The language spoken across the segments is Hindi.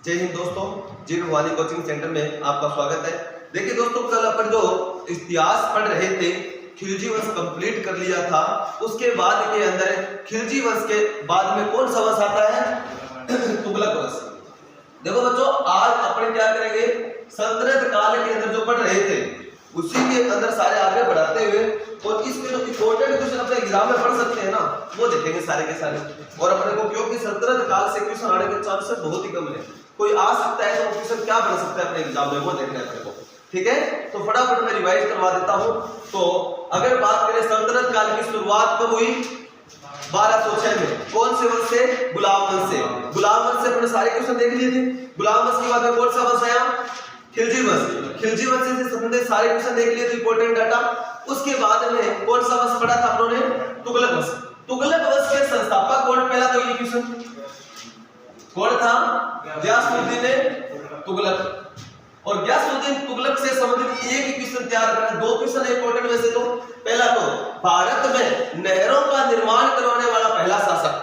जय हिंद दोस्तों, जी भवानी कोचिंग सेंटर में आपका स्वागत है। देखिए दोस्तों, कल अपन जो इतिहास पढ़ रहे थे, खिलजी वंश कंप्लीट कर लिया था। उसके बाद के अंदर खिलजी वंश के बाद में कौन सा वंश आता है? तुगलक वंश। देखो बच्चों, आज अपन क्या करेंगे, सल्तनत काल के अंदर जो पढ़ रहे थे उसी के अंदर सारे आगे बढ़ाते हुए और इसमें जो इंपॉर्टेंट क्वेश्चन अपने एग्जाम में पढ़ सकते हैं ना, वो देखेंगे सारे के सारे। और अपने को क्योंकि सल्तनत काल से क्वेश्चन आने के चांसेस बहुत ही कम है, कोई आ सकता है तो क्वेश्चन क्या बन सकता है अपने एग्जाम में, वो देखना है अपने को। ठीक है, तो फटाफट मैं रिवाइज करवा देता हूं। तो अगर बात करें सल्तनत काल की शुरुआत कब हुई? 1206 में। कौन से वंश से? गुलाम वंश से। गुलाम वंश से अपने सारे क्वेश्चन देख लिए थे। गुलाम वंश के बाद में कौन सा वंश आया? खिलजी वंश। खिलजी वंश से सबने सारे क्वेश्चन देख लिए थे, इंपॉर्टेंट डाटा। उसके बाद में कौन सा वंश पढ़ा था हम लोगों ने? तुगलक वंश। तुगलक वंश के संस्थापक कौन? पहला तो ये क्वेश्चन कौन था? गियासुद्दीन तुगलक। और गियासुद्दीन तुगलक से संबंधित एक ही क्वेश्चन तैयार करना, दो क्वेश्चन है इंपॉर्टेंट वैसे तो। पहला तो भारत में नहरों का निर्माण करवाने वाला पहला शासक,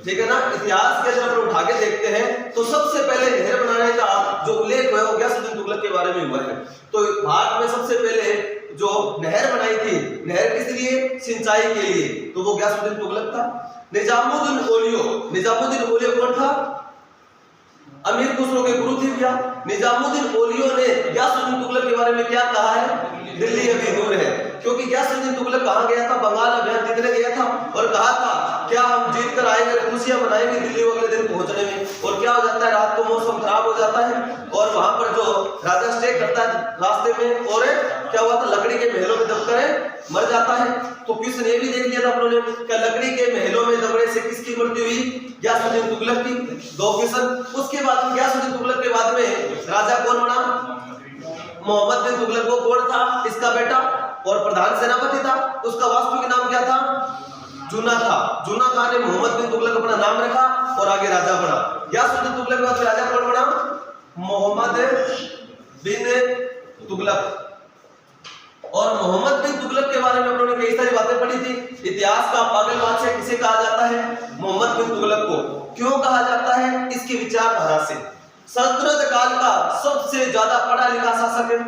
ठीक है ना। इतिहास के अंदर हम उठा के देखते हैं तो सबसे पहले नहर बनाने का जो उल्लेख है वो गियासुद्दीन तुगलक के बारे में हुआ है। तो भारत में सबसे पहले जो नहर बनाई थी, नहर किस लिए? सिंचाई के लिए, तो वो गियासुद्दीन तुगलक था। निजामुद्दीन औलियो। निजामुद्दीन औलियो कौन था? अमीर खुसरो के गुरु थे भैया। निजामुद्दीन औलियो ने गियासुद्दीन तुगलक के बारे में क्या कहा है? दिल्ली अभी दूर है। क्योंकि गियासुद्दीन तुगलक कहां गया था? बंगाल अभियान जीतने गया था और कहा था क्या हम जीत कर आएंगे, खुशियां मनाएंगे दिल्ली अगले दिन पहुंचने में। और क्या हो जाता है, रात को मौसम खराब हो जाता है और वहां पर जो राजा स्टे करता है रास्ते में, और क्या हुआ था, लकड़ी के महलों में दबकर मर जाता है। तो क्वेश्चन ये भी देख लिया था हम लोगों ने, क्या लकड़ी के महलों में दबने से किसकी मृत्यु हुई? गियासुद्दीन तुगलक की। दो क्वेश्चन। उसके बाद में गियासुद्दीन तुगलक के बाद में राजा कौन बना? मोहम्मद बिन तुगलक। वो कौन था? इसका बेटा और प्रधान सेनापति था। उसका वास्तविक नाम क्या था? जूना था। जूना खान ने मोहम्मद बिन तुगलक अपना नाम रखा और आगे राजा बना। गियासुद्दीन तुगलक के बाद राजा कौन बना? मोहम्मद बिन तुगलक। और मोहम्मद बिन तुगलक के बारे में हम लोगों ने कई सारी बातें पढ़ी थी। इतिहास का पागल बादशाह किसे कहा जाता है? मोहम्मद बिन तुगलक को। क्यों कहा जाता है? इसकी विचारधारा से। सल्तनत काल का सबसे ज्यादा पढ़ा लिखा शासक है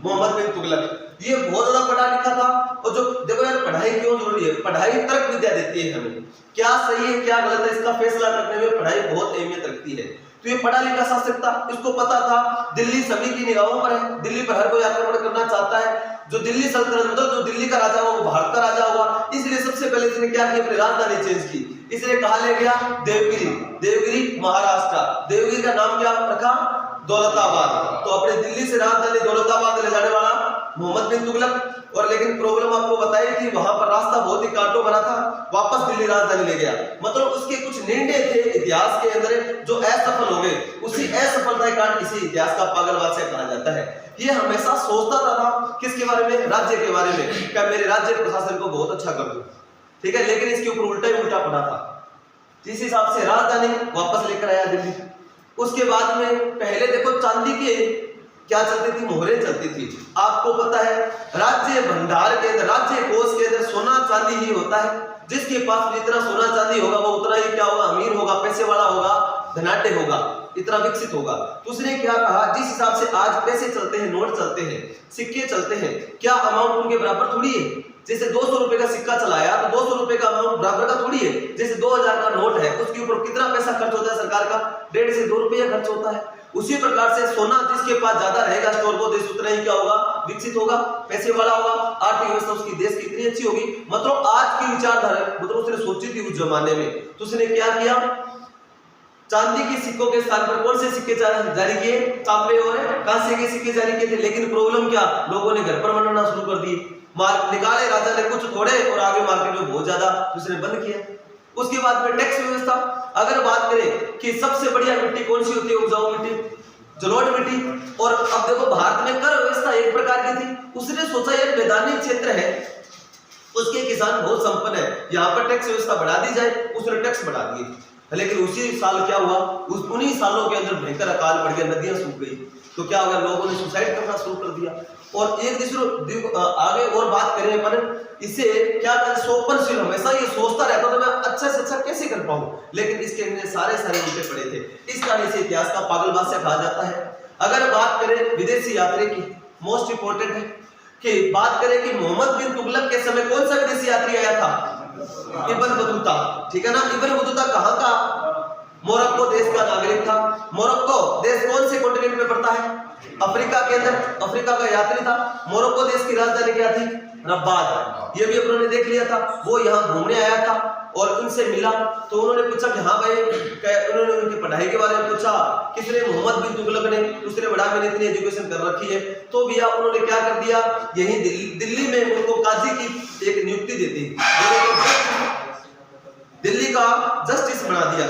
मोहम्मद बिन तुगलक। ये बहुत ज्यादा पढ़ा लिखा था। और जो देखो यार, पढ़ाई क्यों जरूरी है? पढ़ाई तर्क विद्या देती है हमें, क्या सही है क्या गलत है इसका फैसला करने में पढ़ाई बहुत अहमियत रखती है। तो ये पढ़ा लिखा शासक था, इसको पता था दिल्ली सभी की निगाहों पर है, दिल्ली पर हर कोई आक्रमण करना चाहता है। जो दिल्ली सल्तनत मतलब जो दिल्ली का राजा होगा वो भारत का राजा होगा। इसलिए सबसे पहले इसने क्या किया? अपनी राजधानी चेंज की। इसने कहा ले गया देवगिरी। देवगिरी महाराष्ट्र। देवगिरी का नाम क्या रखा? दौलताबाद। तो अपने दिल्ली से राजधानी दौलताबाद ले जाने वाला मोहम्मद बिन तुगलक। और लेकिन प्रॉब्लम आपको बताई थी, वहां पर रास्ता बहुत ही कांटों भरा था, वापस दिल्ली राजधानी ले गया। मतलब उसके कुछ निर्णय थे इतिहास के अंदर जो असफल हो गए। उसी असफलता के कारण इसे इतिहास का पागल बादशाह कहा जाता है। ये हमेशा सोचता था किसके बारे में? राज्य के बारे में। क्या मेरे राज्य प्रशासन को बहुत अच्छा कर दूं, ठीक है। लेकिन इसके ऊपर उल्टा ही उल्टा पड़ा था। जिस हिसाब से राजधानी वापस लेकर आया दिल्ली। उसके बाद में पहले देखो चांदी के क्या चलती थी? मोहरें चलती थी। आपको पता है राज्य भंडार के अंदर, राज्य कोष के अंदर सोना चांदी ही होता है। जिसके पास जितना सोना चांदी होगा वो उतना ही क्या होगा? अमीर होगा, पैसे वाला होगा, धनाढ्य होगा, इतना विकसित होगा। तो उसने क्या कहा, जिस हिसाब से आज पैसे चलते हैं, नोट चलते हैं, सिक्के चलते हैं, क्या अमाउंट उनके बराबर थोड़ी है? जैसे 200 रुपए का सिक्का चलाया तो 200 रुपए का अमाउंट बराबर का थोड़ी है। जैसे 2000 का नोट है, उसके ऊपर कितना पैसा खर्च होता है सरकार का? 1.5 से 2 रुपया खर्च होता है। उसी प्रकार से सोना जिसके पास ज्यादा रहेगा स्टोर वो देश उतना ही क्या होगा? विकसित होगा, पैसे वाला होगा, आर्थिक व्यवस्था उसकी देश की इतनी अच्छी होगी। मतलब आज की विचारधारा मतलब उसने सोची थी उस जमाने में। तो उसने क्या किया? चांदी के सिक्कों के स्थान पर कौन से सिक्के जारी किए? तांबे और कांसे के सिक्के जारी किए थे। लेकिन प्रॉब्लम क्या? लोगों ने घर पर बनाना शुरू कर दिए। निकाले राजा ने कुछ थोड़े और आगे मार्केट में बहुत ज्यादा, उसने बंद किया। उसके बाद में टैक्स व्यवस्था। अगर बात करें कि सबसे बढ़िया मिट्टी कौन सी होती है? उपजाऊ मिट्टी, जलोढ़ मिट्टी। और अब देखो भारत में कर व्यवस्था एक प्रकार की थी। उसने सोचा यार मैदानी क्षेत्र है, उसके किसान बहुत संपन्न है, यहाँ पर टैक्स व्यवस्था बढ़ा दी जाए। उसने टैक्स बढ़ा दिए। लेकिन उसी साल क्या हुआ, उन्हीं सालों के अंदर भयंकर अकाल पड़ गया, नदियां सूख गई। तो क्या हो गया, लोगों ने सुसाइड करना शुरू कर दिया। और एक दूसरे आगे और बात करें अपन, इसे क्या कहते, सोपनशील, हमेशा ये सोचता रहता था मैं अच्छा से अच्छा कैसे कर पाऊं, लेकिन इसके अंदर सारे उल्टे पड़े थे। इस कारण से इतिहास का पागल बादशाह कहा जाता है। अगर बात करें विदेशी यात्री की, मोस्ट इंपोर्टेंट है कि बात करें कि मोहम्मद बिन तुगलक के समय कौन सा विदेशी यात्री आया था, इब्न बतूता, ठीक है ना। इब्न बतूता कहां का, मोरक्को देश का नागरिक था। मोरक्को देश कौन से कॉन्टिनेंट में पड़ता है, अफ्रीका के अंदर, अफ्रीका का यात्री था। मोरक्को देश की राजधानी क्या थी, रब्बात। ये भी अपनों ने देख लिया था। वो यहाँ घूमने आया था और उनसे मिला, तो उन्होंने पूछा कि हाँ भाई, उन्होंने उनकी पढ़ाई के बारे में पूछा, किसने, मोहम्मद बिन तुगलक ने, उसने बड़ा मैंने इतनी एजुकेशन कर रखी है। तो भैया उन्होंने क्या कर दिया, यही दिल्ली में उनको काजी की एक नियुक्ति दे दी, दिल्ली का जस्टिस बना दिया।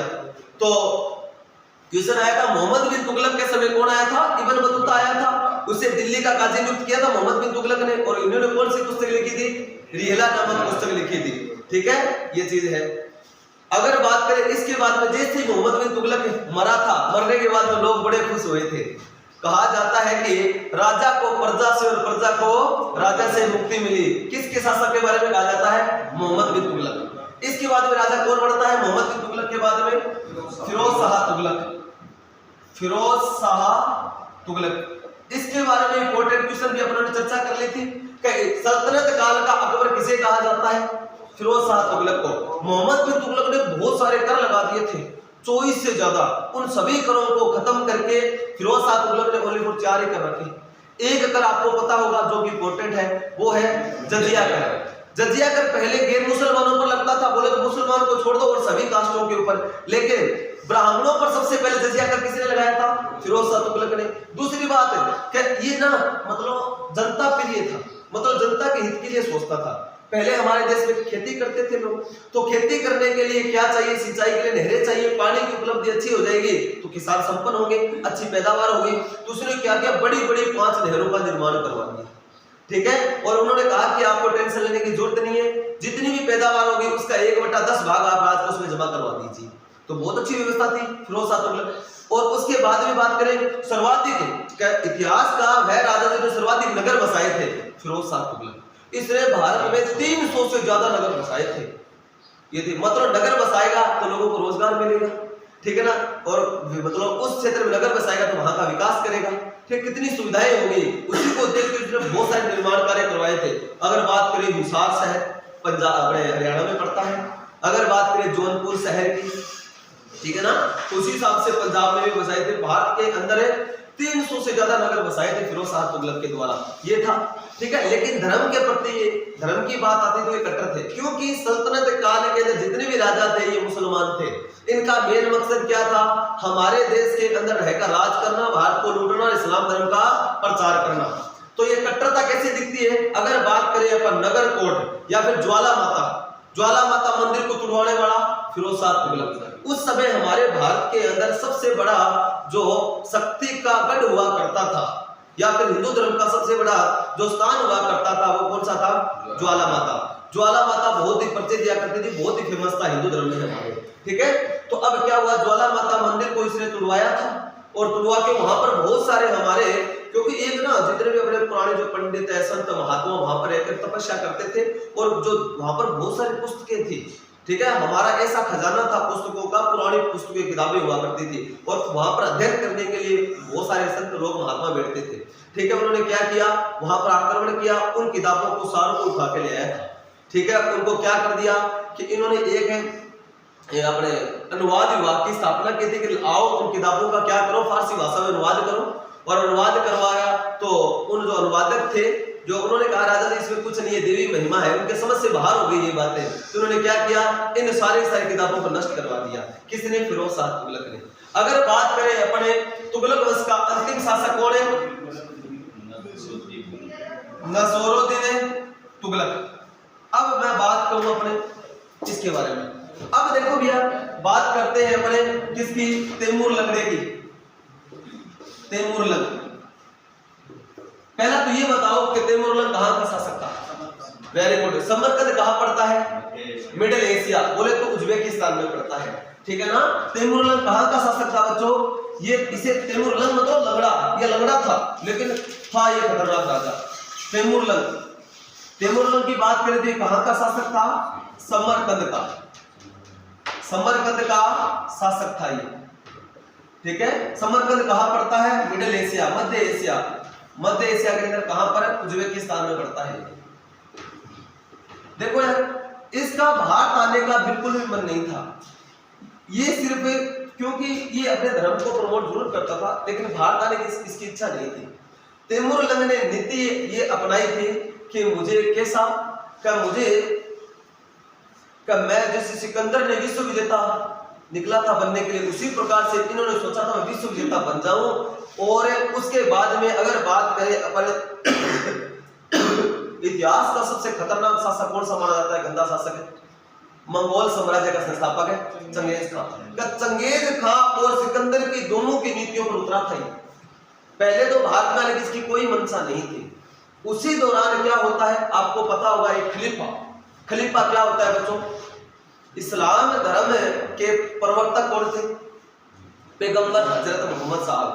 तो क्वेश्चन आया था, मोहम्मद बिन तुगलक के समय कौन आया था, इब्न बतूता आया था, उसे दिल्ली का काजी नियुक्त किया था मोहम्मद बिन तुगलक ने। और इन्होंने कौन सी पुस्तक लिखी थी, रिहला नामक पुस्तक लिखी थी, ठीक है, ये चीज है। अगर बात करें इसके बाद में, जैसे ही मोहम्मद बिन तुगलक मरा था, मरने के बाद में लोग बड़े खुश हुए थे। कहा जाता है कि राजा को प्रजा से और प्रजा को राजा से मुक्ति मिली। किसके शासक के बारे में कहा जाता है, मोहम्मद बिन तुगलक। इसके बाद में राजा कौन बनता है, मोहम्मद बिन तुगलक के बाद में फिरोज शाह तुगलक, फिरोज शाह तुगलक। इसके बारे में इंपॉर्टेंट क्वेश्चन भी अपनों ने चर्चा कर ली थी कि सल्तनत काल का अकबर किसे कहा जाता है, फिरोज शाह तुगलक को। मोहम्मद बिन तुगलक ने बहुत सारे कर लगा दिए थे, 24 से ज्यादा। उन सभी करों को खत्म करके फिरोज शाह तुगलक ने ओनली फॉर 4 ही कर रखे। एक कर आपको पता होगा जो कि इंपॉर्टेंट है, वो है जजिया कर। जजिया कर पहले गैर मुसलमानों पर लगता था, बोले तो मुसलमान को छोड़ दो और सभी कास्टों के ऊपर, लेकिन ब्राह्मणों पर सबसे पहले जजिया कर किसने लगाया था, फिरोज शाह तुगलक ने। दूसरी बात है कि ये ना मतलब जनता प्रिय था, मतलब जनता के हित के लिए सोचता था। पहले हमारे देश में खेती करते थे लोग, तो खेती करने के लिए क्या चाहिए, सिंचाई के लिए नहरें चाहिए, पानी की उपलब्धि अच्छी हो जाएगी तो किसान संपन्न होंगे, अच्छी पैदावार होगी। तो उसने क्या किया, बड़ी बड़ी 5 नहरों का निर्माण करवा दिया, ठीक है। और उन्होंने कहा कि आपको टेंशन लेने की जरूरत नहीं है, जितनी भी पैदावार होगी उसका 1/10 भाग आप राज को उसमें जमा करवा दीजिए। तो बहुत अच्छी व्यवस्था थी फिरोज शाह तुगलक। और उसके बाद में बात करें सर्वाधिक इतिहास का वह राजा जो सर्वाधिक नगर बसाए थे, फिरोज शाह तुगलक। इसने भारत में 300 से ज्यादा नगर बसाए थे। ये थी मतलब नगर बसाएगा तो लोगों को रोजगार मिलेगा, ठीक है ना, और मतलब उस क्षेत्र में नगर बसाएगा तो वहां का विकास करेगा, ठीक, कितनी सुविधाएं होंगी, उसी को देख के उसने बहुत सारे निर्माण कार्य करवाए थे। अगर बात करें हिसार शहर, पंजाब अपने हरियाणा में पड़ता है। अगर बात करें जौनपुर शहर की, ठीक है ना, उसी हिसाब से पंजाब में भी बसाए थे। भारत के अंदर 300 से ज्यादा नगर बसाए थे फिरोज शाह तुगलक के द्वारा, ये था, ठीक है। लेकिन धर्म के प्रति, धर्म की बात आती तो ये कट्टर थे, क्योंकि सल्तनत काल के अंदर जितने भी राजा थे ये मुसलमान थे। इनका मेन मकसद क्या था, हमारे देश के अंदर रहकर राज करना, भारत को लूटना और इस्लाम धर्म का प्रचार करना। तो ये कट्टरता कैसे दिखती है, अगर बात करें अपन नगर कोट या फिर ज्वाला माता मंदिर को तुड़वाने वाला फिरोज शाह तुगलक। उस समय हमारे भारत के अंदर सबसे बड़ा जो शक्ति का गढ़ हुआ करता था, या फिर हिंदू धर्म का सबसे बड़ा जो स्थान हुआ करता था, वो कौन सा था, ज्वाला माता। ज्वाला माता बहुत ही परिचय दिया करती थी, बहुत ही फेमस था हिंदू धर्म में हमारे, ठीक है। तो अब क्या हुआ, ज्वाला माता मंदिर को इसने तुड़वाया था, और तुड़वा के वहां पर बहुत सारे हमारे, क्योंकि एक ना जितने भी अपने पुराने जो पंडित है, संत महात्मा वहां पर रहकर तपस्या करते थे, और जो वहां पर बहुत सारी पुस्तकें थी, ठीक है। हमारा ऐसा खजाना था पुस्तकों का, पुरानी पुस्तकें किताबें हुआ करती थी, और वहां पर अध्ययन करने के लिए बहुत सारे संत लोग महात्मा बैठते थे, ठीक है। उन्होंने क्या किया, वहां पर आक्रमण किया, उन किताबों को सारों को उठा के ले आया था, ठीक है। उनको क्या कर दिया कि इन्होंने एक है अपने अनुवाद विभाग की स्थापना की थी कि आओ उन किताबों का क्या करो, फारसी भाषा में अनुवाद करो, और अनुवाद करवाया। तो उन जो अनुवादक थे, जो उन्होंने कहा राजा जी इसमें कुछ नहीं है, देवी महिमा है, उनके समझ से बाहर हो गई ये बातें। तो उन्होंने क्या किया, इन सारी किताबों को नष्ट करवा दिया। किसने, फिरोज शाह तुगलक ने। अगर बात करें अपने तुगलक वंश का अंतिम शासक कौन है, नसरुद्दीन तुगलक। अब मैं बात करूं अपने इसके बारे में। अब देखो भैया, बात करते हैं अपने किसकी, तैमूर लंगड़े की। तैमूर लंग, पहला तो ये बताओ कि तैमूर लंग कहां का शासक था। Very good. समरकंद कहां पड़ता है, मिडिल एशिया, बोले तो उज्बेकिस्तान में पड़ता है, ठीक है ना। तैमूरलंग कहाँ का शासक था बच्चों? ये इसे तैमूरलंग मतलब लंगड़ा, ये लंगड़ा था लेकिन था ये खतरनाक राजा तैमूरलंग। तैमूरलंग की बात करें तो कहाँ का शासक था? समरकंद का, समरकंद का शासक था ये, ठीक है। समरकंद कहाँ पड़ता है? मिडिल एशिया, मध्य एशिया, मध्य एशिया के अंदर कहां पर? उज्बेकिस्तान में पड़ता है। देखो यार, इसका भारत आने का बिल्कुल भी मन नहीं था, ये सिर्फ क्योंकि ये अपने धर्म को प्रमोट जरूर करता था लेकिन भारत आने की इसकी इच्छा नहीं थी। तैमूरलंग ने नीति ये अपनाई थी कि मुझे कैसा मैं जैसे सिकंदर ने विश्व विजेता निकला था बनने के लिए, उसी प्रकार से इन्होंने सोचा था मैं विश्व विजेता बन जाऊं। और उसके बाद में अगर बात करें अपन इतिहास का सबसे खतरनाक शासक कौन सा माना जाता है? गंदा शासक है, मंगोल साम्राज्य का संस्थापक है चंगेज खान। चंगेज खान और सिकंदर की दोनों की नीतियों पर उतरा था। पहले तो भारत में आने की इसकी कोई मंशा नहीं थी। उसी दौरान क्या होता है आपको पता होगा, एक खलीफा क्या होता है बच्चों? इस्लाम धर्म के प्रवर्तक कौन थे? पैगंबर हजरत मोहम्मद साहब।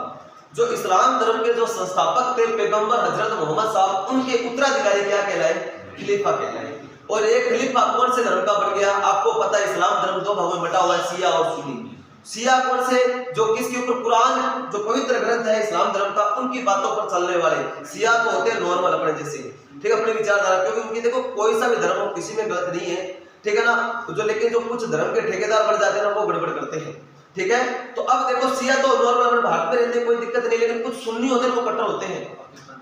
जो इस्लाम धर्म के जो संस्थापक थे पैगंबर हजरत मोहम्मद साहब, उनके उत्तराधिकारी क्या कहलाए? खलीफा कहलाए। और एक खलीफा कौन से धर्म का बन गया? आपको पता है इस्लाम धर्म दो भागों में बटा हुआ है, शिया और सुन्नी। शिया कौन से? जो किसके ऊपर? कुरान जो पवित्र ग्रंथ है इस्लाम धर्म का, उनकी बातों पर चलने वाले। शिया तो होते हैं नॉर्मल अपने जैसे, ठीक है, अपनी विचारधारा, क्योंकि उनकी देखो कोई सा भी धर्म हो किसी में गलत नहीं है, ठीक है ना। जो लेकिन जो कुछ धर्म के ठेकेदार बन जाते हैं ना वो गड़बड़ करते हैं, ठीक है। तो अब देखो शिया तो नॉर्मल अपने भारत में रहते हैं, कोई दिक्कत नहीं, लेकिन कुछ सुन्नी होते हैं वो कट्टर होते हैं।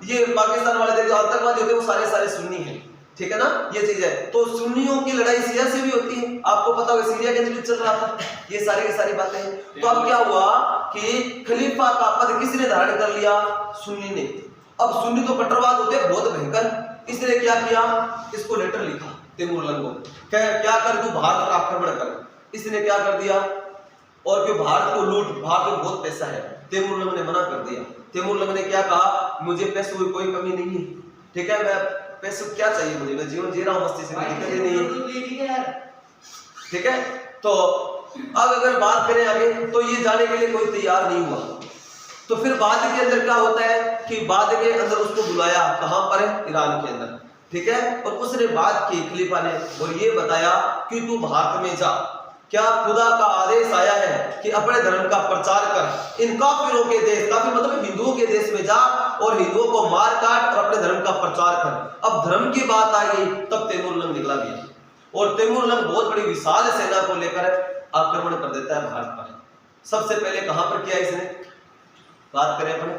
ये पाकिस्तान वाले देखो आतंकवादी होते हैं वो सारे सुन्नी हैं, ठीक है ना, ये चीज है। तो सुन्नियों की लड़ाई शिया से भी होती है, आपको पता होगा सीरिया के अंदर भी चल रहा था, ये सारी की सारी बातें हैं। तो अब क्या हुआ कि खलीफा का पद किसने धारण कर लिया? सुन्नी ने। अब सुन्नी तो कट्टरवाद होते हैं बहुत भयंकर, इसने क्या किया? इसको लेटर लिखा तैमूरलंग को, क्या कर तू भारत पर आक्रमण कर। इसने क्या कर दिया? और क्यों भारत को लूट, भारत में बहुत पैसा है। तैमूरलंग ने मना कर दिया। तैमूरलंग ने क्या कहा? मुझे पैसों की कोई कमी नहीं है, ठीक है, मैं पैसे क्या चाहिए मुझे, मैं जीवन जी रहा हूं मस्ती से, दिक्कत ही नहीं है, ठीक है। तो अब अगर बात करें आगे तो ये जाने के लिए कोई तैयार नहीं हुआ। तो फिर बाद के अंदर क्या होता है कि बाद के अंदर उसको बुलाया, कहां पर? ईरान के अंदर, ठीक है। और उसने बात की खलीफा ने और ये बताया कि तू भारत में जा, क्या खुदा का आदेश आया है कि अपने धर्म का प्रचार कर, इन काफिरों के देश, काफिर मतलब हिंदुओं के देश में जा और हिंदुओं को मार काट और अपने धर्म का प्रचार कर। अब धर्म की बात आई तब तैमूरलंग निकला गया और तैमूरलंग बहुत बड़ी विशाल सेना को लेकर आक्रमण कर देता है भारत पर। सबसे पहले कहां पर किया इसने? बात करें अपन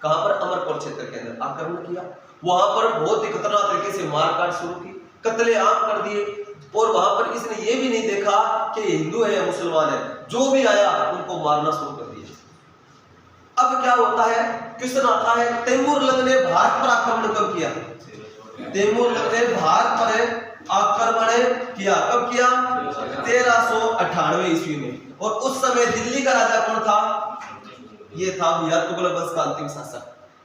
कहां पर? अमरकोट क्षेत्र के अंदर आक्रमण किया। वहां पर बहुत ही खतरनाक तरीके से मारकाट शुरू की, कत्लेआम कर दिए। और वहां पर इसने ये भी नहीं देखा कि हिंदू है या मुसलमान है, जो भी आया उनको मारना शुरू कर दिया। अब क्या होता है? क्वेश्चन आता है, तैमूरलंग ने भारत पर आक्रमण कब किया? तैमूरलंग ने भारत पर आक्रमण किया कब किया? 1398 ईस्वी में। और उस समय दिल्ली का राजा कौन था? ये था भैया तुगलक वंश का अंतिम शासक,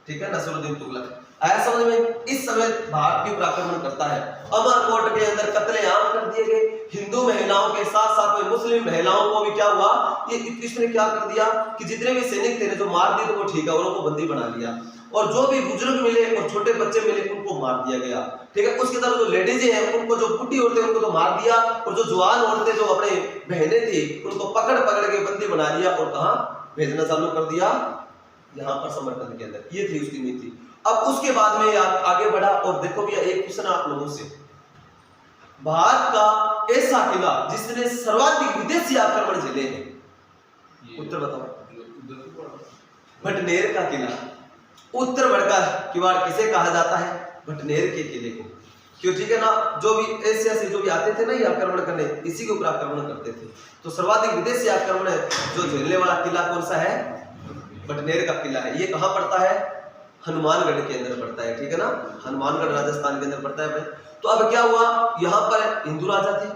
ठीक है, नसीरुद्दीन तुगलक। आया समझ में? इस समय भारत के ऊपर आक्रमण करता है। अमरकोट के अंदर कत्लेआम कर दिए गए, हिंदू महिलाओं के साथ साथ में मुस्लिम महिलाओं को भी क्या हुआ? ये इसने क्या कर दिया कि जितने भी सैनिक थे जो मार दिए तो वो ठीक है, उनको बंदी बना लिया। और जो भी बुजुर्ग मिले और छोटे बच्चे मिले उनको मार दिया गया, ठीक है। उसके तरफ जो लेडीज हैं उनको, जो बुढ़ी औरतें उनको तो मार दिया, और जो जवान औरतें जो अपने बहनें थी उनको पकड़ के बंदी बना लिया और कहां भेजना चालू कर दिया? यहाँ पर समरकंद के अंदर। ये थी उसकी नीति। अब उसके बाद में आगे बढ़ा और देखो भैया एक क्वेश्चन आप लोगों से, भारत का ऐसा किला जिसने सर्वाधिक विदेशी आक्रमण झेले हैं, उत्तर बताओ। भटनेर का किला। उत्तर बड़का किवाड़ किसे कहा जाता है? भटनेर के किले को। क्यों? ठीक है ना, जो भी एशिया से जो भी आते थे ना ये आक्रमण करने, इसी के ऊपर आक्रमण करते थे। तो सर्वाधिक विदेशी आक्रमण जो झेलने वाला किला कौन सा है? भटनेर का किला है। ये कहां पड़ता है? हनुमानगढ़ के अंदर पड़ता है, ठीक है ना, हनुमानगढ़ राजस्थान के अंदर पड़ता है। तो अब क्या हुआ? यहाँ पर हिंदू राजा थे,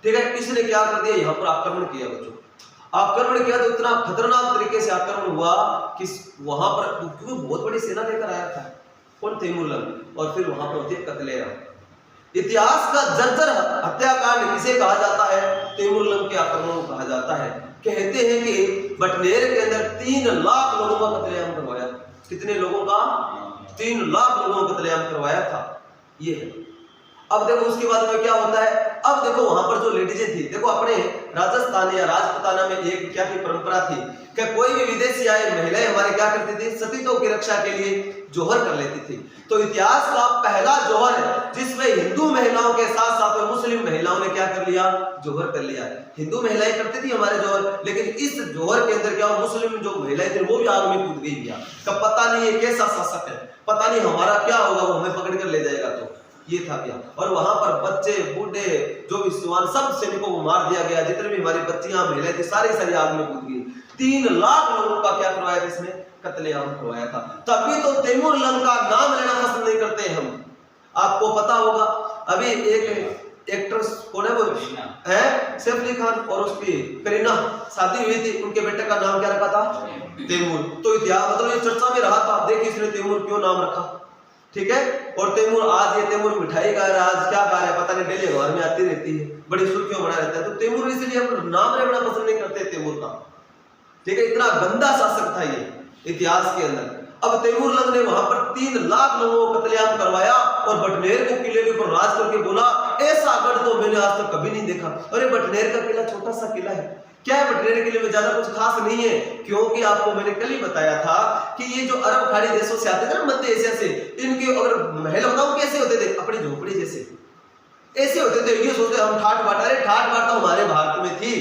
ठीक है, इसने क्या कर दिया? यहाँ पर आक्रमण किया बच्चों। आक्रमण किया तो इतना खतरनाक तरीके से आक्रमण हुआ कि वहां पर क्योंकि बहुत बड़ी सेना लेकर आया था कौन? तैमूरलंग। और फिर वहां पर होती है कत्लेआम। इतिहास का जर्जर हत्याकांड किसे कहा जाता है? तैमूरलंग के आक्रमण को कहा जाता है। कहते हैं कि बटनेर के अंदर 3 लाख लोगों का कत्लेआम करवाया। कितने लोगों का? 3 लाख लोगों का कत्लेआम करवाया था। ये है। अब देखो उसके बाद में क्या होता है। अब देखो वहां पर जो लेडीजें थी, देखो अपने राजस्थान या राजपुताना में एक क्या की परंपरा थी कि कोई भी विदेशी आए महिलाएं हमारे क्या करती थी, सतीत्व की रक्षा के लिए जोहर कर लेती थी। तो इतिहास का पहला जोहर जिसमें हिंदू महिलाओं के साथ साथ में मुस्लिम महिलाओं ने क्या कर लिया, जोहर कर लिया। हिंदू महिलाएं करती थी हमारे जोहर, लेकिन इस जोहर के अंदर क्या मुस्लिम जो महिलाएं थी वो भी आग में कूद गई भैया। कब पता नहीं ये कैसा शासक है, पता नहीं हमारा क्या होगा, वो हमें पकड़ कर ले जाएगा। तो ये था क्या। और वहां पर बच्चे बूढ़े जो भी सिवान सब सैनिकों को मार दिया गया। जितने भी हमारी बच्चियां महिलाएं थी सारी सारी आग में कूद गई। 3 लाख लोगों का क्या करवाया था इसमें, कत्लेआम करवाया था। तभी तो तैमूर लंग का नाम लेना पसंद नहीं करते हम। आपको पता होगा अभी एक एक्ट्रेस कौन है, वो है सैफ अली खान और उसकी करीना शादी हुई थी, उनके बेटे का नाम क्या रखा था, तैमूर। तो इतिहास मतलब ये चर्चा में रहा था, देखिए इसने तैमूर क्यों नाम रखा, ठीक है। और तैमूर आज ये तैमूर मिठाई खा रहा है, आज क्या खा रहा है पता नहीं, डेली घर में आती रहती है, बड़ी सुर्खियों बना रहता है। तो तैमूर इसलिए हम नाम लेना पसंद नहीं करते तैमूर का, ठीक है। इतना गंदा शासक था ये इतिहास के अंदर। अब तैमूर लंग ने वहां पर 3 लाख लोगों को कत्लेआम करवाया और बटनेर को किले के ऊपर राज करके बोला ऐसा गढ़ तो मैंने आज तक कभी नहीं देखा। अरे बटनेर का किला छोटा सा किला है, क्या है बटनेर किले में, ज्यादा कुछ खास नहीं है। क्योंकि आपको मैंने कल ही बताया था कि ये जो अरब खाड़ी देशों से आते थे ना, मध्य एशिया से, इनके अगर महल बताऊं कैसे होते थे, अपनी झोपड़ी जैसे ऐसे होते थे। ये सोचते हम ठाट बाट, अरे ठाट बाट तो हमारे भारत में थी।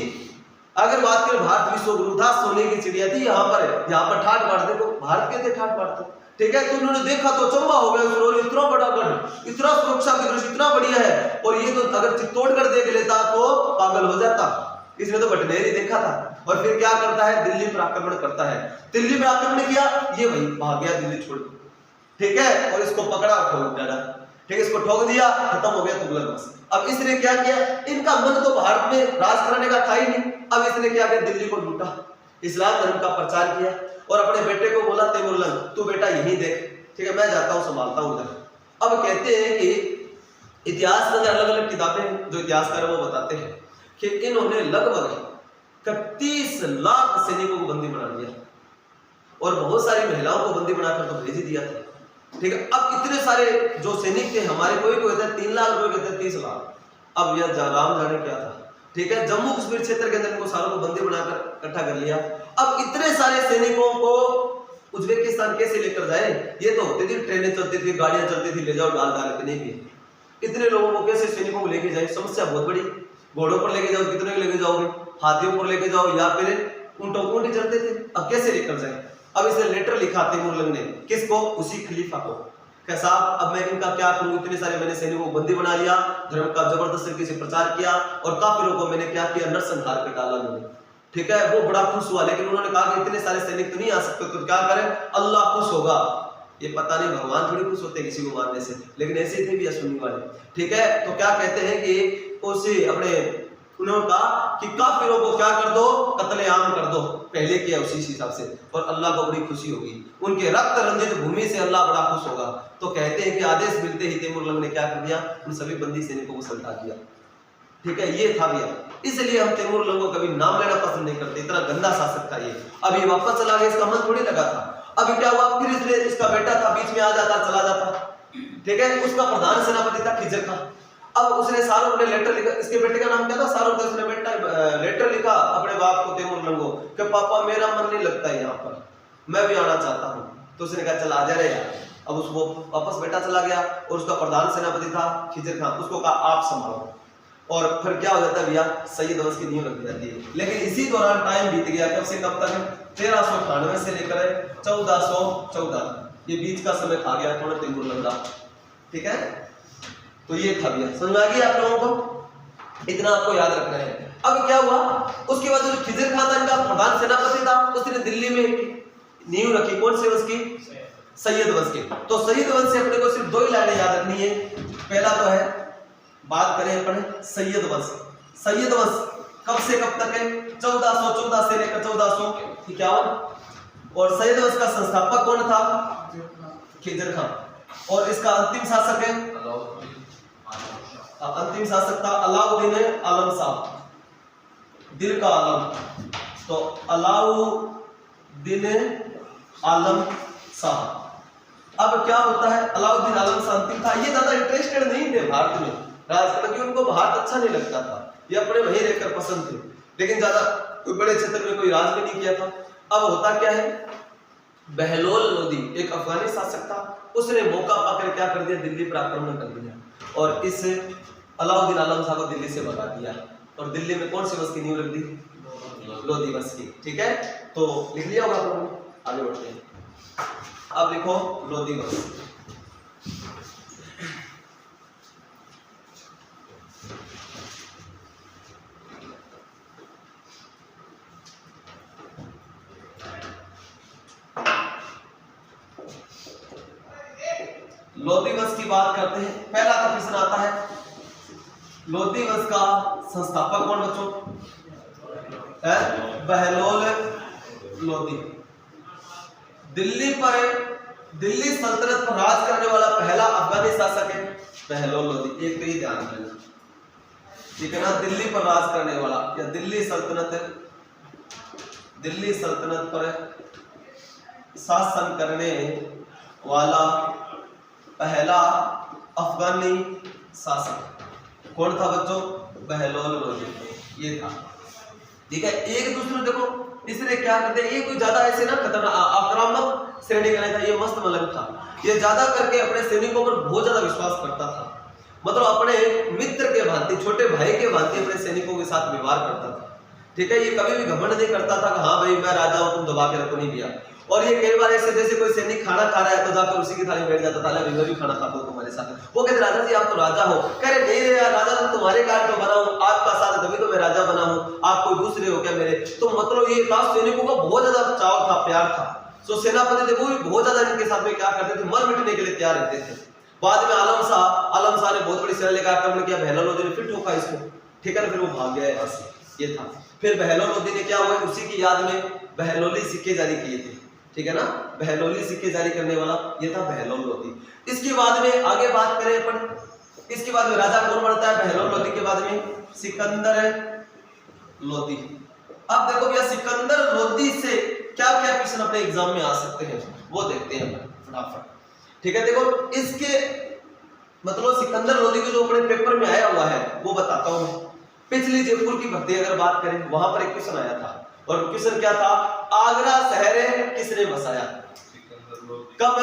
अगर बात करें भारत विश्व गुरु था, सोने की चिड़िया थी, यहाँ पर ठाट बाट देखो भारत के थे ठाट बाट तो, ठीक है। तो उन्होंने देखा तो चंबा हो गया, इतना बड़ा गढ़, इतना सुरक्षा की दृष्टि इतना बढ़िया है, और ये तो अगर चित्तौड़गढ़ देख लेता तो पागल हो जाता। इसने तो बटनेर ही देखा था। और फिर क्या करता है, दिल्ली पर आक्रमण करता है। दिल्ली पर आक्रमण किया, ये वही भाग गया दिल्ली छोड़, ठीक है। और इसको पकड़ा, ठोक डाला, ठीक है, इसको ठोक दिया, खत्म हो गया तुगलक वंश। अब इसने क्या किया, इनका मन तो भारत में राज करने का था ही नहीं। अब इसने क्या किया, दिल्ली को लूटा, इस्लाम धर्म का प्रचार किया और अपने बेटे को बोला तैमूर लंग तू बेटा यहीं देख, ठीक है, मैं जाता हूं संभालता हूं उधर। अब कहते हैं कि इतिहास में अलग अलग किताबें जो इतिहासकार वो बताते हैं कि इन्होंने लगभग 31 लाख सैनिकों को बंदी बना लिया और बहुत सारी महिलाओं को बंदी बनाकर तो भेज दिया था, ठीक है। अब इतने सारे जो सैनिक थे हमारे, कोई कहते हैं 3 लाख, कोई कहते हैं 30 लाख। अब यह राम जाने क्या था, ठीक है। जम्मू कश्मीर क्षेत्र के अंदर इनको सारों को बंदी बनाकर इकट्ठा कर लिया। अब इतने सारे सैनिकों को उज्बेकिस्तान कैसे लेकर जाए, ये तो होती थी ट्रेनें चलती थी, गाड़ियां चलती थी, ले जाओ डाल डाल के, नहीं भी इतने लोगों को कैसे सैनिकों को लेके जाए, समस्या बहुत बड़ी। घोड़ों पर लेके जाओ, कितने लेके जाओगे, हाथियों पर लेके जाओ या फिर ऊंटों को ऊंटे चलते थे, अब कैसे लेकर जाए। अब इसने लेटर लिखा तैमूर लंग ने, किसको, उसी खलीफा को, कैसा अब मैं इनका क्या करूं, इतने सारे मैंने सैनिकों को बंदी बना लिया, धर्म का जबरदस्त तरीके से प्रचार किया और काफिरों को मैंने क्या किया, नरसंहार कर डाला मैंने, ठीक है। वो बड़ा खुश हुआ, लेकिन उन्होंने कहा कि इतने सारे सैनिक तो नहीं आ सकते, तो क्या करें, अल्लाह खुश होगा। ये पता नहीं भगवान थोड़ी खुश होते हैं किसी को मारने से, लेकिन ऐसे थे भी सुन्नी वाले, ठीक है। तो क्या कहते हैं कि उसे अपने उन्होंने कहा कि काफिरों को क्या कर दो, कत्लेआम कर दो, पहले किया उसी हिसाब से, और अल्लाह को बड़ी खुशी होगी, उनके रक्त रंजित भूमि से अल्लाह बड़ा खुश होगा। तो कहते हैं कि आदेश मिलते ही तैमूर लंग ने क्या कर दिया, उन सभी बंदी सैनिकों को सल्टा दिया, ठीक है। ये था भैया, इसलिए हम तैमूर लंग को कभी नाम लेना पसंद नहीं करते, इतना गंदा शासक था ये। अभी वापस चला गया, इसका मन थोड़ी लगा था। अभी क्या हुआ, फिर इसलिए इसका बेटा था बीच में आ जाता, चला जाता, ठीक है। उसका प्रधान सेनापति था खिजर खां। अब उसने शाहरुख ने लेटर लिखा, इसके बेटे का नाम क्या था, शाहरुख, तो उसने बेटा लेटर लिखा अपने बाप को तैमूर लंग को कि पापा मेरा मन नहीं लगता है यहाँ पर, मैं भी आना चाहता हूँ। तो उसने कहा चल आ जा रे यार। अब उसको वापस बेटा चला गया और उसका प्रधान सेनापति था खिजर खां, उसको कहा आप संभालो। और फिर क्या हो जाता है भैया, सैयद वंश की नींव रखी जाती है। लेकिन इसी दौरान टाइम बीत गया, कब से कब तक, 1398 से लेकर 1414, ये बीच का समय खा गया कौन, तैमूर लंग, ठीक है। तो ये था भैया, समझ आ गया आप लोगों को, इतना आपको याद रखना है। अब क्या हुआ, उसके बाद जो खिजर खां था इनका प्रधान सेनापति था, उसने दिल्ली में नींव रखी, कौन से वंश की, सैयद वंश की। तो सैयद वंश से अपने को सिर्फ 2 ही लाइनें याद रखनी है। पहला तो है, बात करें अपन सैयद वंश। सैयद वंश कब से कब तक है, 1414 से लेकर 1451। और सैयद वंश का संस्थापक कौन था, खिजर खां। और इसका अंतिम शासक है, अंतिम शासक था अलाउद्दीन आलम साहब, दिल का आलम, तो अलाउद्दीन आलम शाह। अब क्या होता है, अलाउद्दीन आलम शाह अंतिम था। ये ज्यादा इंटरेस्टेड नहीं थे भारत में राज करने, क्योंकि उनको भारत अच्छा नहीं लगता था, ये अपने वहीं रहकर पसंद थे, लेकिन ज्यादा कोई बड़े क्षेत्र में कोई राज भी नहीं किया था। अब होता क्या है, बहलोल लोदी एक अफगानी शासक था, उसने मौका पाकर क्या कर दिया, दिल्ली पर आक्रमण कर दिया और इस अलाउद्दीन आलम शाह को दिल्ली से भगा दिया। और दिल्ली में कौन सी वंश की नींव रख दी, लोदी वंश की। ठीक है, तो लिख लिया होगा आपने, आगे बढ़ते हैं। अब लिखो लोदी वंश। लोदी वंश की बात करते हैं। पहला तो प्रश्न आता है, लोदी वंश का संस्थापक कौन बच्चों, बहलोल लोदी। दिल्ली सल्तनत पर राज करने वाला पहला अफगानी शासक है बहलोल लोदी। एक तो ये ध्यान रखना, ठीक है ना, दिल्ली पर राज करने वाला या दिल्ली सल्तनत पर शासन करने वाला पहला अफगानी शासक कौन था बच्चों, बहलोल लोदी ये था। ठीक है, एक दूसरे देखो इसने क्या करते, ये कोई ज्यादा ऐसे ना खतरनाक आक्रामक श्रेणी का नहीं था, ये मस्त मलंग था। ये ज्यादा करके अपने सैनिकों पर बहुत ज्यादा विश्वास करता था, मतलब अपने मित्र के भांति, छोटे भाई के भांति अपने सैनिकों के साथ व्यवहार करता था। ठीक है, ये कभी भी घमंड नहीं करता था कि हाँ भाई मैं राजा हूं, तुम दबा के रखो, नहीं दिया। और ये कई बार ऐसे जैसे कोई सैनिक खाना खा रहा है तो जाकर उसी की थाली में बैठ जाता था, मैं भी खाना खाता हूं तुम्हारे साथ। वो कहते राजा जी आप तो राजा हो, कह रहे नहीं रे यार राजा तो तुम्हारे कारण तो बना हूं, आपका साथ तभी तो मैं राजा बना हूं, आप कोई दूसरे हो क्या मेरे। तो मतलब ये था, सैनिकों का बहुत ज्यादा चाव था, प्यार था। सो सेनापति थे वो भी बहुत ज्यादा इनके साथ में क्या करते थे, मर मिटने के लिए तैयार रहते थे। बाद में आलम शाह ने बहुत बड़ी सेना लेकर आक्रमण किया, बहलोल लोदी ने फिर ठोका इसको। ठीक है ना, फिर वो भाग गया यहाँ से, ये था। फिर बहलोल लोदी ने क्या हुआ, उसी की याद में बहलोली सिक्के जारी किए थे। ठीक है ना, बहलोली सिक्के जारी करने वाला ये था बहलोल लोदी। इसके बाद में आगे बात करें अपन, इसके बाद में राजा कौन बनता है बहलोल लोदी के बाद में, सिकंदर लोदी। अब देखो भैया सिकंदर लोदी से क्या क्या क्वेश्चन अपने एग्जाम में आ सकते हैं वो देखते हैं फटाफट। ठीक है, देखो इसके मतलब सिकंदर लोदी के जो अपने पेपर में आया हुआ है वो बताता हूं मैं। पिछली जयपुर की भर्ती अगर बात करें, वहां पर एक क्वेश्चन आया था, और क्वेश्चन क्या था, आगरा शहर किसने बसाया, कब।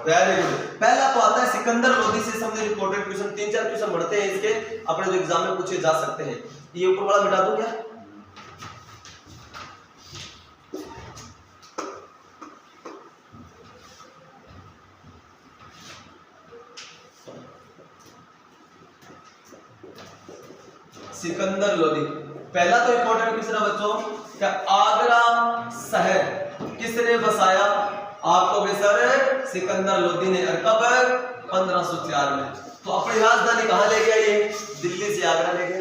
वेरी गुड, पहला तो आता है सिकंदर लोदी से समझे इंपॉर्टेंट क्वेश्चन, 3-4 क्वेश्चन बढ़ते हैं इसके, अपने जो एग्जाम में पूछे जा सकते हैं। ये ऊपर वाला मिटा दूं क्या, सिकंदर लोदी। पहला तो इंपॉर्टेंट क्वेश्चन है बच्चों, क्या आगरा शहर किसने बसाया, आपको सर सिकंदर लोदी ने, और कब, 1504 में। तो अपनी राजधानी कहां ले गया ये, दिल्ली से आगरा ले गया।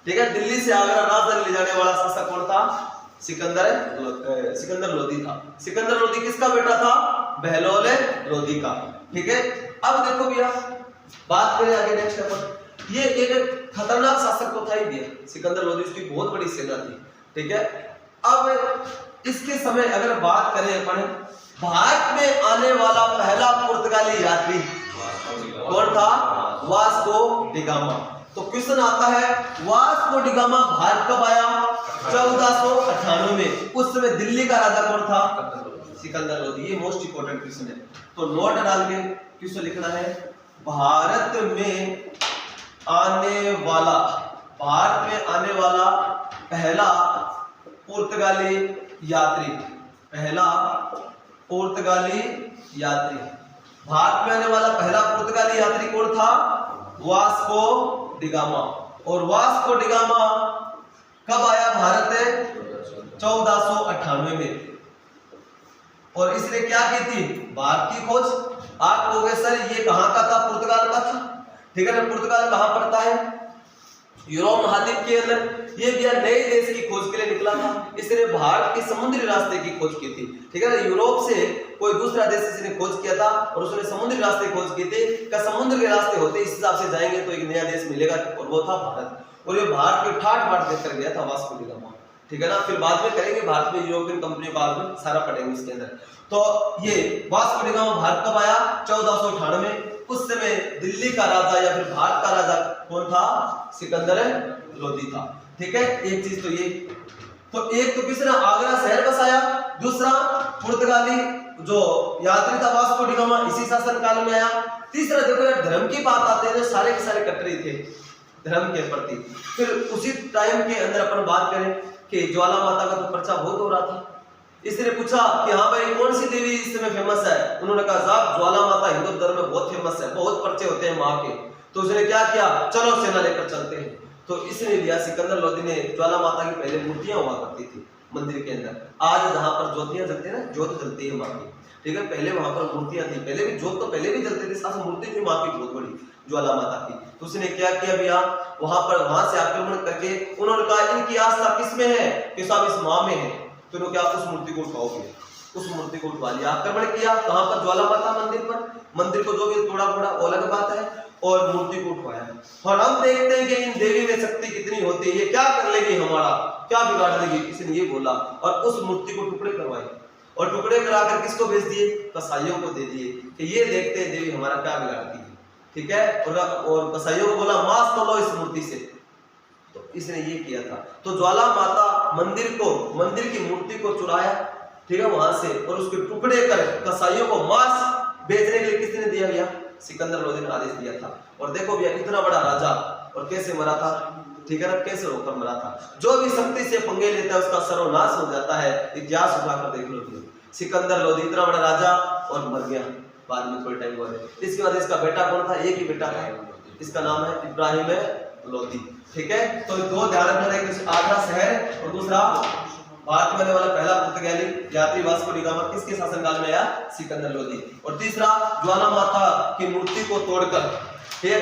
ठीक है, दिल्ली से आगरा राजधानी ले जाने वाला शासक कौन था, सिकंदर लोदी था। सिकंदर लोदी किसका बेटा था, बहलोल लोदी का। ठीक है, अब देखो भैया बात करें आगे नेक्स्ट अपन, ये एक खतरनाक शासक तो था ही दिया सिकंदर लोदी, उसकी बहुत बड़ी सेना थी। ठीक है, अब इसके समय अगर बात करें अपन, भारत में आने वाला पहला पुर्तगाली यात्री कौन था, वास्को डी गामा। तो क्वेश्चन आता है वास्को डी गामा भारत कब आया, 1498 में। उस समय दिल्ली का राजा कौन था, सिकंदर लोदी। ये मोस्ट इंपोर्टेंट क्वेश्चन है, तो नोट डाल के क्वेश्चन लिखना है, भारत में आने वाला पहला पुर्तगाली यात्री, भारत में आने वाला पहला पुर्तगाली यात्री कौन था, वास्को डी गामा। और वास्को डी गामा कब आया भारत, 1498 में। और इसने क्या की थी, भारत की खोज। आप कहोगे सर ये कहां का था, पुर्तगाल का था। ठीक है ना, पुर्तगाल कहां पड़ता है, यूरोप महाद्वीप के अंदर। ये भी नए देश की खोज के लिए निकला था, इसने भारत के समुद्री रास्ते की खोज की थी। ठीक है ना, यूरोप से कोई दूसरा देश इसने खोज किया था और उसने समुद्री रास्ते खोज की थी, क्या समुद्र के रास्ते होते इस हिसाब से जाएंगे तो एक नया देश मिलेगा, और वो था भारत। और ये भारत के ठाट बाट देखकर गया था वास्को डी गामा। ठीक है ना। फिर बाद में करेंगे भारत में यूरोपियन कंपनी बाद में सारा पढ़ेंगे इसके अंदर। तो ये वास्को डी गामा भारत कब आया? 1498। उस समय दिल्ली का राजा या फिर भारत का राजा कौन था? सिकंदर लोदी था। ठीक है, एक चीज तो ये। तो एक तो किसने आगरा शहर बसाया, दूसरा पुर्तगाली जो यात्री था वास्को डी गामा इसी शासन काल में आया। तीसरा देखो यार धर्म की बात आते हैं, सारे के सारे कट्टरी थे धर्म के प्रति। फिर उसी टाइम के अंदर अपन बात करें कि ज्वाला माता का तो प्रचार बहुत हो रहा था। इसने पूछा कि हाँ भाई कौन सी देवी इस समय फेमस है? उन्होंने कहा साहब ज्वाला माता हिंदू धर्म में बहुत फेमस है, बहुत पर्चे होते हैं माँ के। तो उसने क्या किया, चलो सेना लेकर चलते हैं। तो इसने लिया सिकंदर लोदी ने ज्वाला माता की पहले मूर्तियां हुआ करती थी मंदिर के अंदर। आज जहां पर ज्योतियां जलती है ना, ज्योत जलती है माँ की, ठीक है। पहले वहां पर मूर्तियां थी, पहले भी ज्योत तो पहले भी जलती थी, साथ मूर्ति थी माँ की बहुत बड़ी ज्वाला माता की। तो उसने क्या किया भैया, वहां से आक्रमण करके उन्होंने कहा इनकी आस्था किसमें है कि साहब इस माँ में है। तो उन्होंने क्या उस मूर्ति को उठाओगे, उस मूर्ति को उठवा लिया, आक्रमण किया कहां पर? ज्वाला माता मंदिर पर। मंदिर को जो भी तोड़ा फोड़ा वो अलग बात है, और मूर्ति को उठवाया। और हम देखते हैं कि इन देवी में शक्ति कितनी होती है, ये क्या कर लेगी, हमारा क्या बिगाड़ देगी, किसी ने ये बोला। और उस मूर्ति को टुकड़े करवाए, और टुकड़े कराकर किसको भेज दिए? कसाईयों को दे दिए कि ये देखते हैं देवी हमारा क्या बिगाड़ती है, ठीक है। और कसाईयों को बोला मांस तो लो इस मूर्ति से। तो इसने ये किया था। तो ज्वाला माता मंदिर की मूर्ति को चुराया, ठीक है, वहां से, और उसके टुकड़े कर कसाईयों को मांस बेचने के लिए किसने दिया भैया? सिकंदर लोदी ने आदेश दिया था। और देखो भैया इतना बड़ा राजा और कैसे मरा था, ठीक है ना, कैसे होकर मरा था। जो भी शक्ति से पंगे लेता है उसका सर्वनाश हो जाता है। इतिहास उठाकर देख लो, सिकंदर लोदी इतना बड़ा राजा और मर गया बाद में थोड़े टाइम बाद। इसके बाद इसका बेटा कौन था? एक ही बेटा था, इसका नाम है इब्राहिम लोदी, ठीक है। तो दो ध्यान रखना है कि आगरा शहर और दूसरा भारत में आने वाला पहला पुर्तगाली यात्री वास्को डी गामा किसके शासनकाल में आया? सिकंदर लोदी। और तीसरा ज्वाला माता की मूर्ति को तोड़कर फिर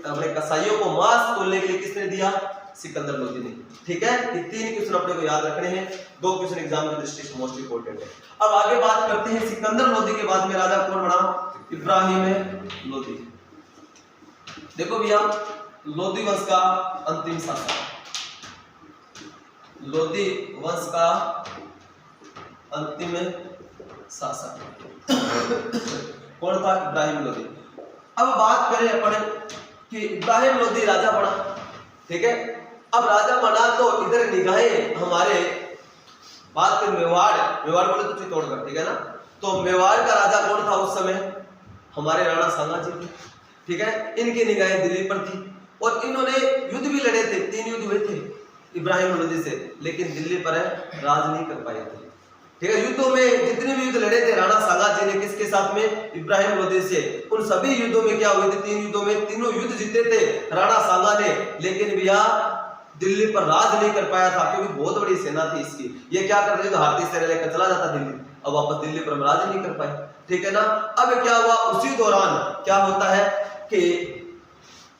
अपने कसाईयों को मांस तोड़ने के लिए किसने दिया? सिकंदर लोदी ने, ठीक है। ये तीन क्वेश्चन अपने को याद रखने हैं, दो क्वेश्चन एग्जाम की दृष्टि से मोस्ट इंपोर्टेंट है। अब आगे बात करते हैं सिकंदर लोदी के बाद में राजा कौन बना? इब्राहिम लोदी। देखो भैया लोदी वंश का अंतिम शासक, लोदी वंश का अंतिम शासक कौन था? इब्राहिम लोदी। अब बात करें अपन कि इब्राहिम लोदी राजा बना, ठीक है। अब राजा बना तो इधर निगाहें हमारे बात करें मेवाड़ बोले तो चित्तौड़गढ़, ठीक है ना। तो मेवाड़ का राजा कौन था उस समय? हमारे राणा सांगा जी थे, ठीक है। इनकी निगाहें दिल्ली पर थी और इन्होंने युद्ध भी लड़े थे, 3 युद्ध हुए थे इब्राहिम लोदी से, लेकिन दिल्ली पर राज नहीं कर पाए थे, ठीक है। युद्धों में जितने भी युद्ध लड़े थे राणा सांगा जी ने किसके साथ में? इब्राहिम लोदी से। उन सभी युद्धों में क्या हुए थे? 3 युद्धों में तीनों युद्ध जीते थे राणा सांगा ने, लेकिन भैया दिल्ली पर राज नहीं कर पाया था क्योंकि बहुत बड़ी सेना थी इसकी। ये क्या कर रहे थे? भारतीय सेना लेकर चला जाता दिल्ली, अब वापस दिल्ली पर राज नहीं कर पाए, ठीक है ना। अब क्या हुआ? उसी दौरान क्या होता है कि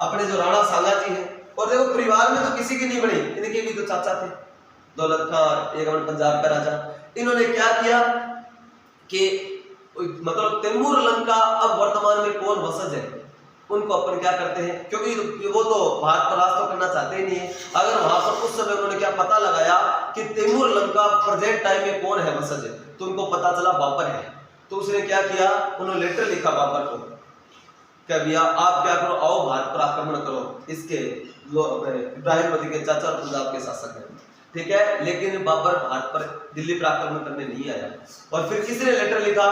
अपने जो राणा सांगा जी हैं, और देखो परिवार में तो किसी की नहीं बनी, इनके भी तो चाचा थे दौलत खान, एक पंजाब का राजा। इन्होंने क्या किया कि मतलब तैमूर लंका अब वर्तमान में कौन वंशज है उनको अपन क्या करते हैं, क्योंकि वो तो भारत पर राज तो करना चाहते ही नहीं है। अगर वहां पर उस समय उन्होंने क्या पता लगाया कि तैमूर लंका प्रेजेंट टाइम में कौन है वंशज है, तो उनको पता चला बाबर है। तो उसने क्या किया? उन्होंने लेटर लिखा बाबर को, क्या भैया आप क्या करो, आओ भारत पर आक्रमण करो। इसके इब्राहिम लोदी के चाचा पंजाब के शासक हैं, ठीक है। लेकिन बाबर भारत पर दिल्ली पर आक्रमण करने नहीं आया। और फिर किसने लेटर लिखा?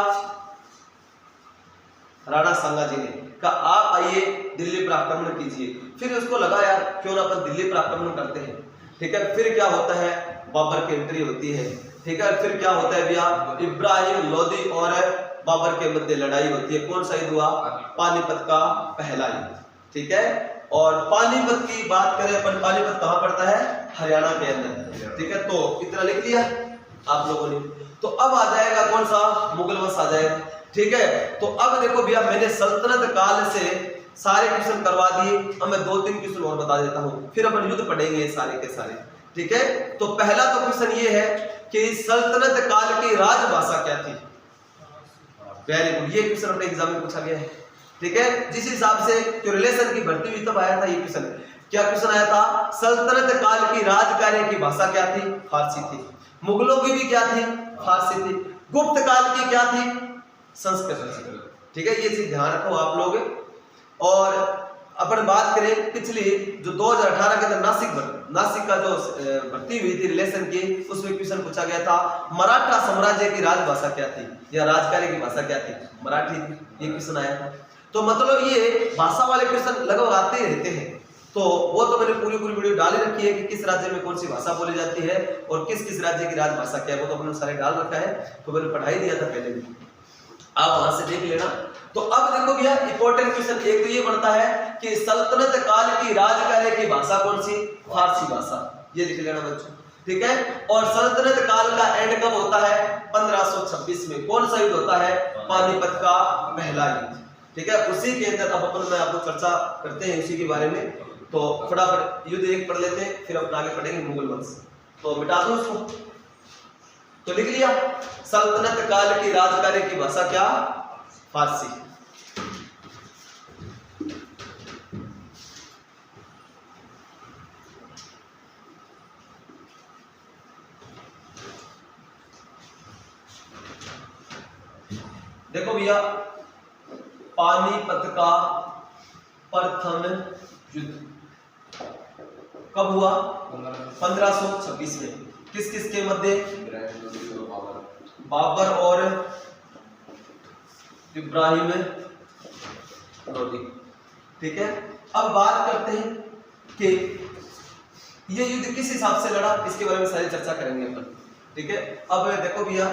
राणा सांगा जी ने कहा आप आइए दिल्ली पर आक्रमण कीजिए। फिर उसको लगा यार क्यों ना अपन दिल्ली पर आक्रमण करते हैं, ठीक है। फिर क्या होता है? बाबर की एंट्री होती है, ठीक है। फिर क्या होता है भैया? इब्राहिम लोदी और बाबर के मध्य लड़ाई होती है। कौन सा युद्ध हुआ? पानीपत का पहला युद्ध, ठीक है। और पानीपत की बात करें अपन, पानीपत कहां पड़ता है? हरियाणा के अंदर, ठीक है। तो इतना लिख लिया आप लोगों ने। तो अब आ जाएगा कौन सा? मुगल वंश आ जाएगा, ठीक है। तो अब देखो भैया मैंने सल्तनत काल से सारे क्वेश्चन करवा दिए, अब मैं 2-3 क्वेश्चन और बता देता हूँ, फिर अपन युद्ध पढ़ेंगे सारे के सारे, ठीक है। तो पहला तो क्वेश्चन ये है कि सल्तनत काल की राजभाषा क्या थी? वेरी गुड, ये क्वेश्चन अपने एग्जाम में पूछा गया है, ठीक है। जिस हिसाब से रिलेशन की भर्ती हुई तब आया था ये क्वेश्चन। क्या क्वेश्चन आया था? सल्तनत काल की राजकार्य की भाषा क्या थी? फारसी थी। मुगलों की भी क्या थी? फारसी थी। गुप्त काल की क्या थी? संस्कृत। ठीक है, ये चीज ध्यान रखो आप लोग। और अपन बात करें पिछली जो 2018 के अंदर नासिक का जो भर्ती हुई थी रिलेशन की, उसमें क्वेश्चन पूछा गया था मराठा साम्राज्य की राजभाषा क्या थी या राजकार्य की भाषा क्या थी? मराठी थी। ये क्वेश्चन आया था। तो मतलब ये भाषा वाले क्वेश्चन लगभग आते ही रहते हैं। तो वो तो मैंने पूरी वीडियो डाल ही रखी है कि किस राज्य में कौन सी भाषा बोली जाती है और किस किस राज्य की राजभाषा क्या है, वो तो मैंने सारे डाल रखा है, तो मैंने पढ़ाई दिया था पहले भी, आप वहां से देख लेना। तो अब देखो भैया इंपॉर्टेंट क्वेश्चन एक तो ये बनता है कि सल्तनत काल की राजकार्य की भाषा कौन सी? फारसी भाषा। ये लिख लेना बच्चों, ठीक है। और सल्तनत काल का एंड कब होता है? 1526 में। कौन सा युद्ध होता है? पानीपत का पहला युद्ध, ठीक है। उसी के अंदर अब अपन मैं आपको चर्चा करते हैं उसी के बारे में। तो फटाफट युद्ध एक पढ़ लेते हैं, फिर अपन आगे पढ़ेंगे मुगल वंश। तो मिटा दो उसको। तो लिख लिया सल्तनत काल की राजकार्य की भाषा क्या? फारसी। देखो भैया पानीपत का प्रथम युद्ध कब हुआ? 1526 में। किस किस के मध्य? बाबर और इब्राहिम लोदी, ठीक है। अब बात करते हैं कि ये युद्ध किस हिसाब से लड़ा, इसके बारे में सारी चर्चा करेंगे अपन, ठीक है। अब देखो भैया,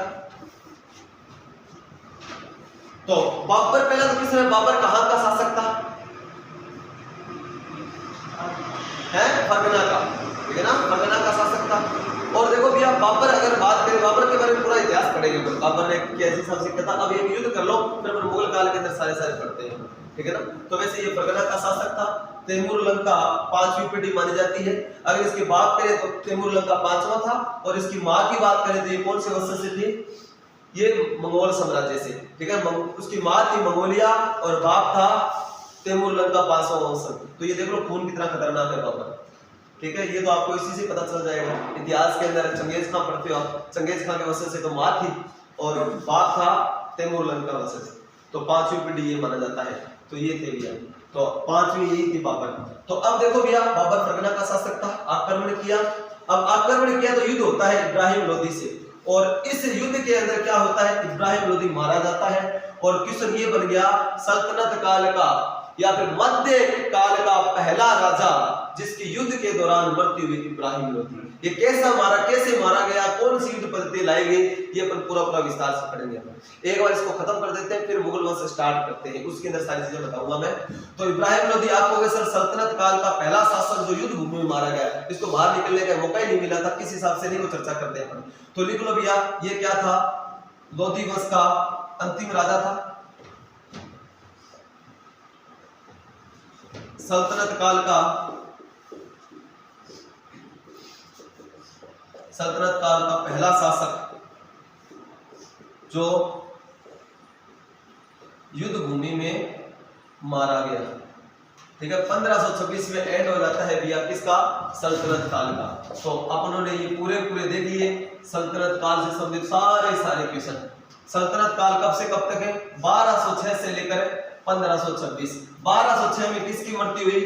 तो बाबर पहला तो किसने? बाबर कहां का शासक था? है फरगना का, ठीक है ना, फरगना का शासक था। और देखो भैया बाबर, अगर बात करें बाबर के बारे में पूरा इतिहास पढ़ेंगे, बाबर ने कैसे शासन किया था। अब एक युद्ध कर लो, फिर मुगल काल के अंदर सारे पढ़ते हैं, ठीक है ना। तो वैसे ये फरगना का शासक था। तैमूर लंका 5वीं पीढ़ी मानी जाती है। अगर इसकी बात करें तो तैमूर लंका 5वां था। और इसकी माँ की बात करें तो ये कौन से वंश से थी? ये मंगोल साम्राज्य से, ठीक है। उसकी माँ थी मंगोलिया और बाप था तैमूर लंका 5वां वंश। तो ये देख लो खून कितना खतरनाक है बाबर, ठीक है। ये तो आपको इसी से पता चल जाएगा। इतिहास के अंदर चंगेज खान पढ़ते हो आप, चंगेज खान के वंश से तो माँ थी और बाप था तैमूर लंका वंश से। तो 5वीं पीढ़ी ये माना जाता है। तो ये थे भैया, तो 5वीं यही थी बाबर। तो अब देखो भैया बाबर फरगना का शासक था, आक्रमण किया। अब आक्रमण किया तो युद्ध होता है इब्राहिम लोदी से। और इस युद्ध के अंदर क्या होता है? इब्राहिम लोदी मारा जाता है। और क्वेश्चन ये बन गया सल्तनत काल का या फिर मध्य काल का पहला राजा जिसकी युद्ध के दौरान मृत्यु हुई, इब्राहिम लोदी। ये कैसे मारा गया, कौन सी युद्ध पद्धति लाई गई, ये अपन पूरा विस्तार से पढ़ेंगे। एक बार इसको खत्म कर देते हैं, फिर मुगल वंश स्टार्ट करते हैं, उसके अंदर सारी चीजें बताऊंगा मैं। तो इब्राहिम लोदी आपको सर सल्तनत काल का पहला शासक जो युद्ध भूमि में मारा गया, इसको बाहर निकलने का मौका ही नहीं मिला था, किस हिसाब से नहीं वो चर्चा करते हैं। तो लिख लो भैया, ये क्या था? लोदी वंश का अंतिम राजा था। सल्तनत काल का पहला शासक जो युद्ध भूमि में मारा गया, ठीक है। 1526 में एंड हो जाता है भैया किसका? सल्तनत काल का। तो अपनों ने ये पूरे देख लिए सल्तनत काल से संबंधित सारे क्वेश्चन। सल्तनत काल कब से कब तक है? 1206 से लेकर 1526। 1206 में किसकी मृत्यु हुई?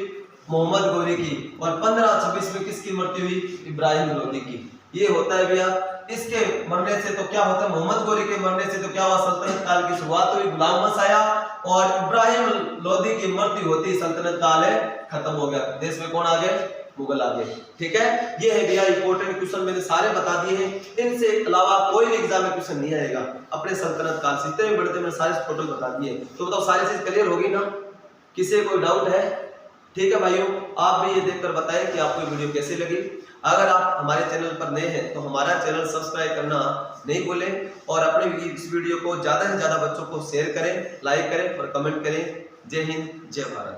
मोहम्मद गोरी की। और 1526 में किसकी मृत्यु हुई? इब्राहिम लोदी की। ये होता है भैया। इसके मरने से तो क्या होता है? मोहम्मद गोरी के मरने से तो क्या हुआ? सल्तनत काल की शुरुआत हुई, गुलाम वंश आया। और इब्राहिम लोदी की मृत्यु होती सल्तनत काल खत्म हो गया। देश में कौन आ गए? मुगल आ गए, ठीक है। ये है भैया इंपॉर्टेंट क्वेश्चन, मैंने सारे बता दिए हैं। इनसे अलावा कोई भी एग्जाम में क्वेश्चन नहीं आएगा अपने सल्तनत काल से। इतने बड़े मैंने सारे टोटल बता दिए। तो बताओ सारी चीज क्लियर होगी ना? किसी कोई डाउट है? ठीक है भाइयों, आप भी ये देखकर बताएं कि आपको वीडियो कैसे लगी। अगर आप हमारे चैनल पर नए हैं तो हमारा चैनल सब्सक्राइब करना नहीं भूलें और अपने इस वीडियो को ज्यादा से ज्यादा बच्चों को शेयर करें, लाइक करें और कमेंट करें। जय हिंद, जय भारत।